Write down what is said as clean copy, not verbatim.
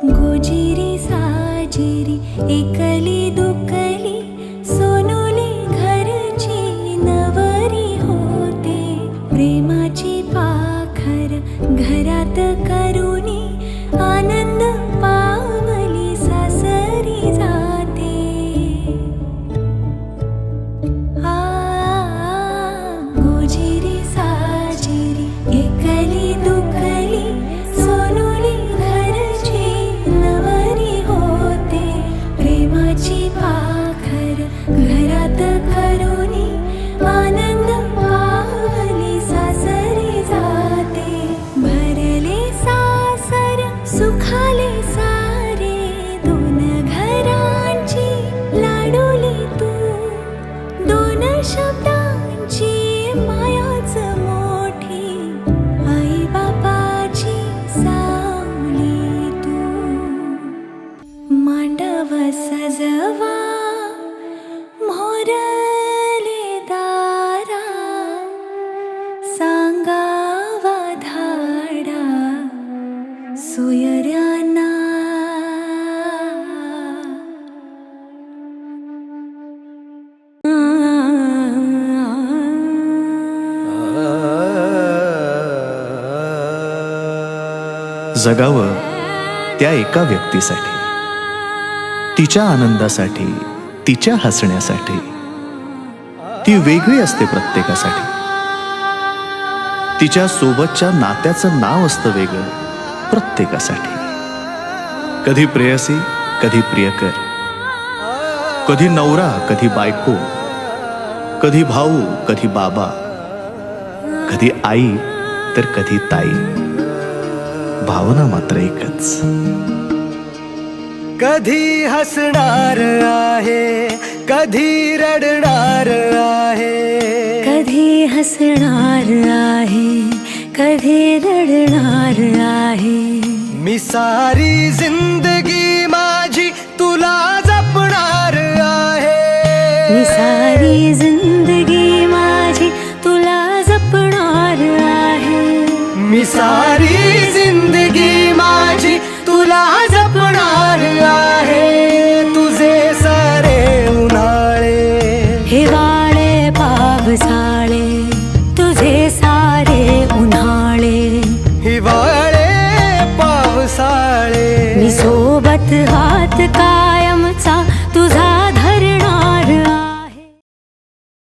गोजिरी साजिरी एकली दुकली सोनुली घरची नवरी होते. प्रेमाची पाखर घरात करुणी आनंद पावली सासरी जाते. गोजिरी साजिरी एकली दुकली सोनुली घरची नवरी होते. प्रेमाची पाखर घरात करुणी आनंद पावली सासरी जाते. भरले सासर सुखाले सारे दोन घरांची लाडोली तू. दोन शब्दांची मायाच मोठी आई बापाची सावली तू. मांडव सजवा मोरले दारा सांगावा धाडा सोयऱ्यांना. जगावं त्या एका व्यक्तीसाठी, तिच्या आनंदासाठी, तिच्या हसण्यासाठी. ती वेगळी असते प्रत्येकासाठी. तिच्या सोबतच्या नात्याचं नाव असतं वेगळं प्रत्येकासाठी. कधी प्रेयसी, कधी प्रियकर, कधी नवरा, कधी बायको, कधी भाऊ, कधी बाबा, कधी आई तर कधी ताई. भावना मात्र एकच. कधी हसणार आहे, कधी रडणार आहे. कधी हसणार आहे, कधी रडणार आहे. मी सारी जिंदगी माझी तुला जपणार आहे. मी सारी जिंदगी माझी तुला जपणार आहे. मी सारी जिंदगी माझी तुला जपणार आहे. तुझे सारे उन्हाळे, हिवाळे पावसाळे, तुझे सारे उन्हाळे, हिवाळे पावसाळे. मी सोबत हा